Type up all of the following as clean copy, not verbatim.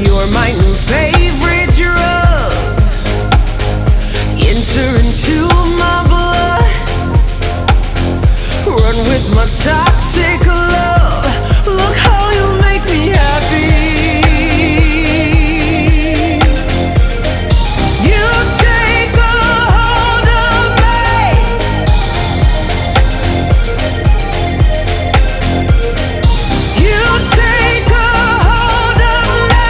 you're my new favorite drug. Enter into my blood, run with my toxic love. Look how you make me happy. You take a hold of me. You take a hold of me.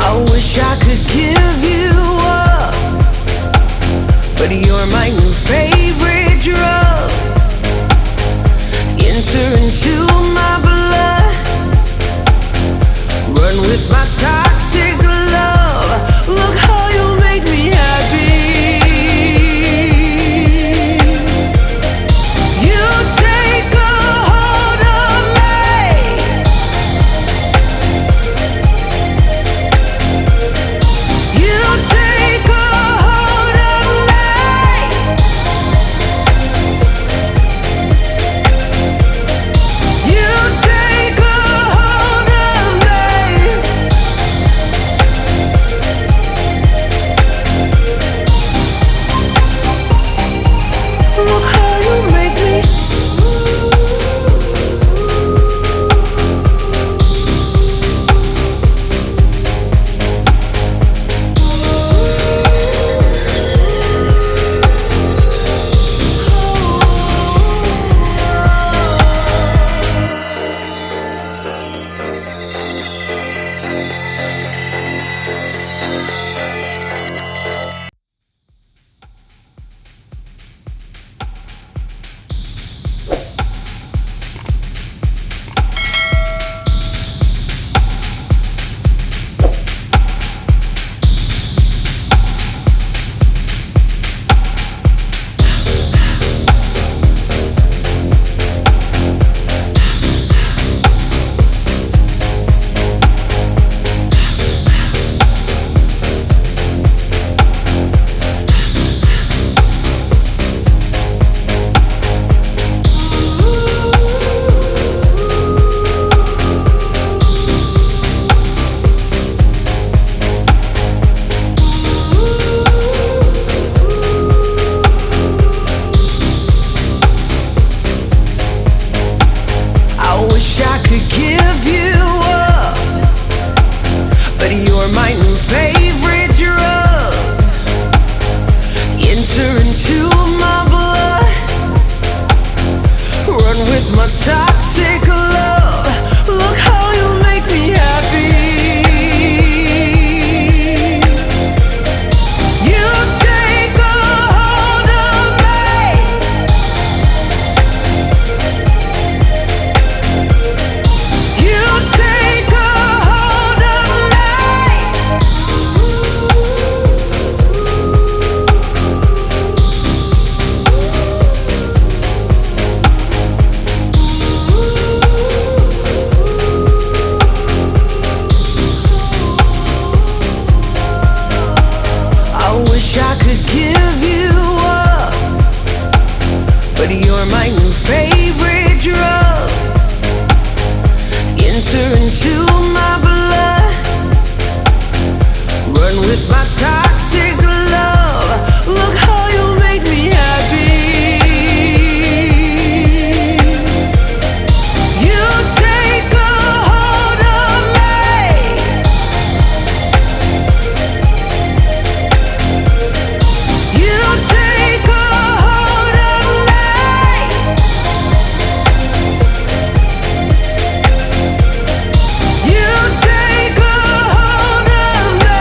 I wish I could give you up, but you're my new favorite drug. Enter into my blood, run with my toxic love. Look how you make me happy. You take a hold of me. You take a hold of me. You take a hold of me. Look how you make me. I wish I could give you up, but you're my new favorite drug. Enter into my blood, run with my toxic love. Look how you make me happy. You take a hold of me. You take a hold of me. I wish I could give you up, but you're my new favorite drug. Enter into my blood, run with my toxic love. Look how you make me happy. You take a hold of me. You take a hold of me. You take a hold of me.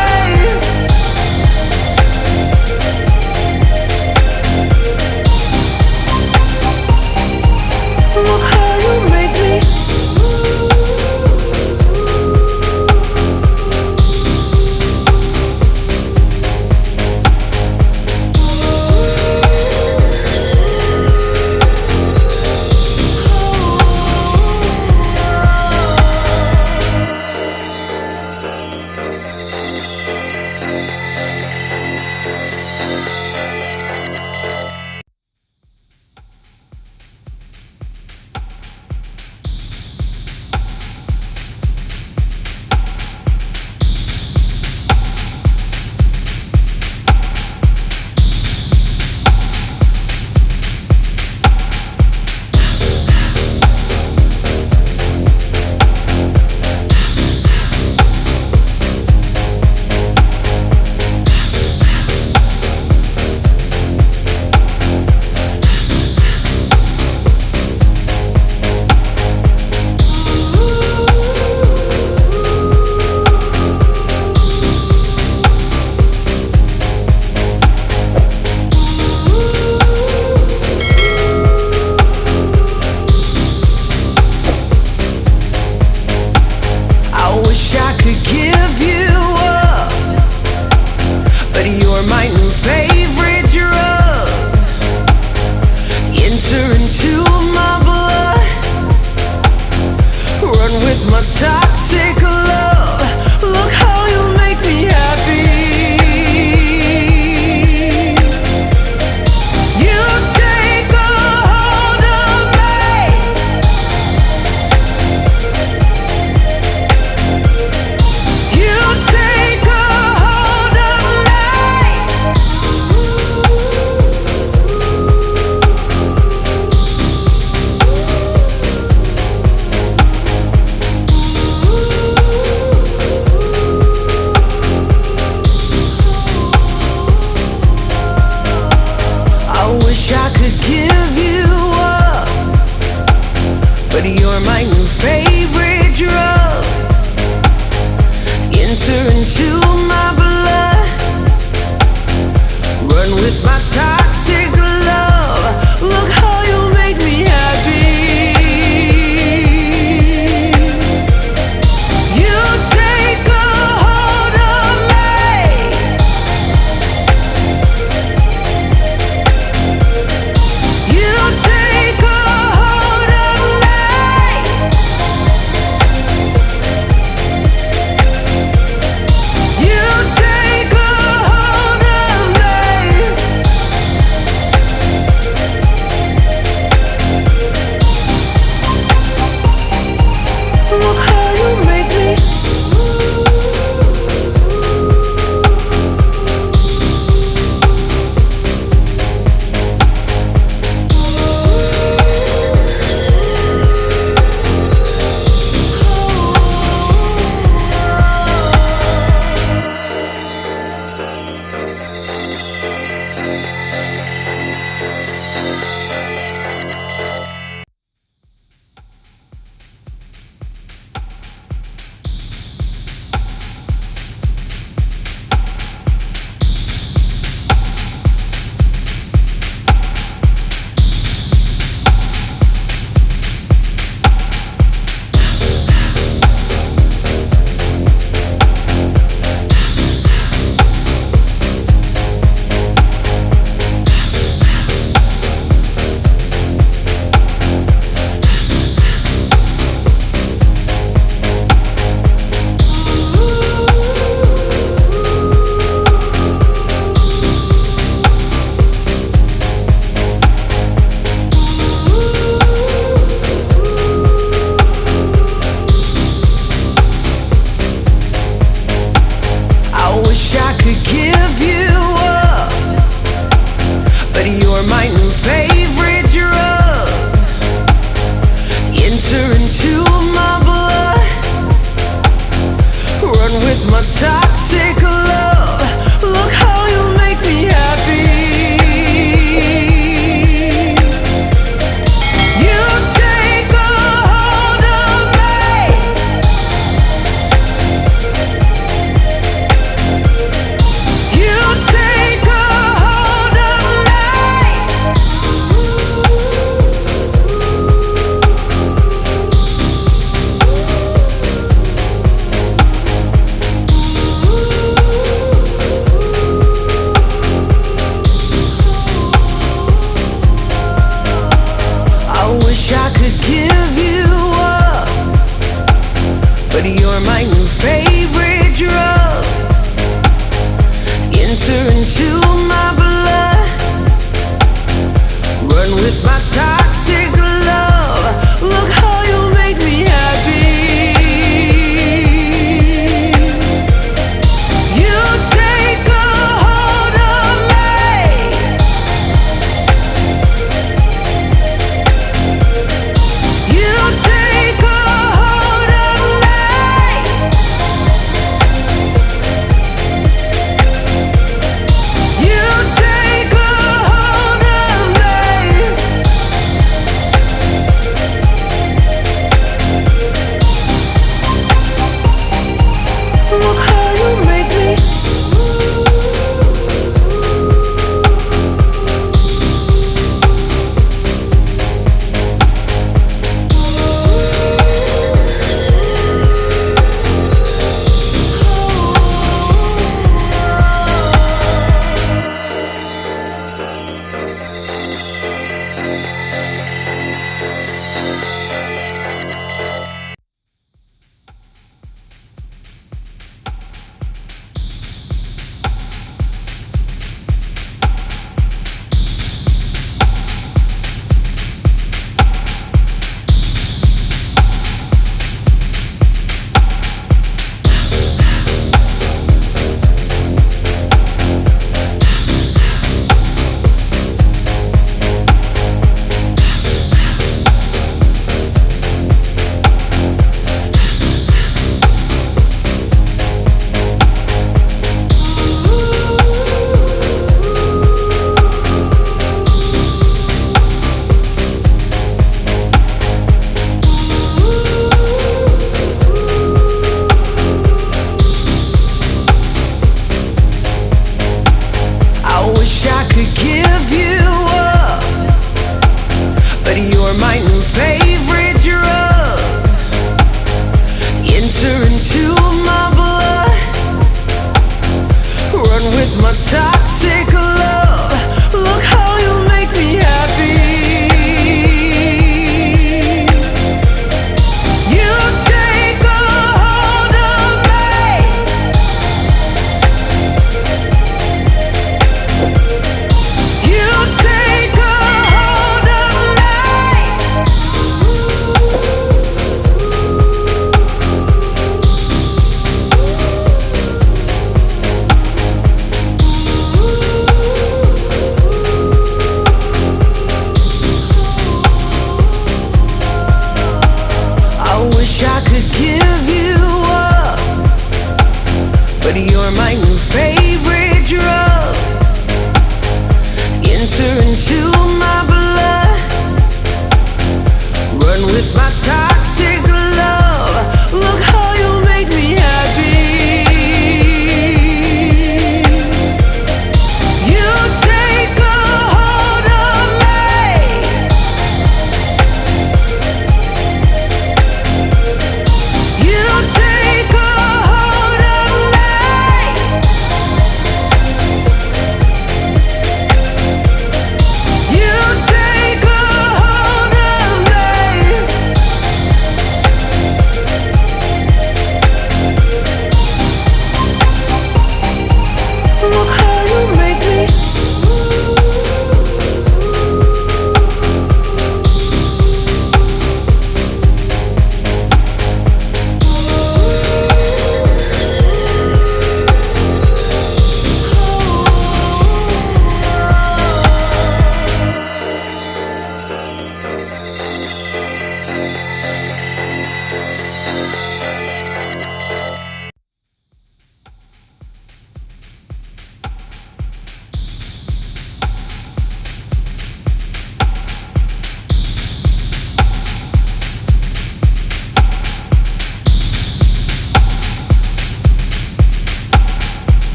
my toxic love. Look how you make me happy. You take a hold of me. You take a hold of me. I wish I could give you up, but you're my new favorite drug. Enter into my blood, run with my toxic love. Look how you make me happy. You take a hold of me. You take a hold of me. You take a hold of me. Look how you make me. I wish I could give you up, but you're my new favorite drug. Enter into my blood, run with my toxic love. Look how you make me happy. You take a hold of me. You take a hold of me. I wish I could give you up, but you're my new favorite drug. Enter into my blood, run with my toxic love. Look how you make me happy. You take a hold of me. You take a hold of me. You take a hold of me. top.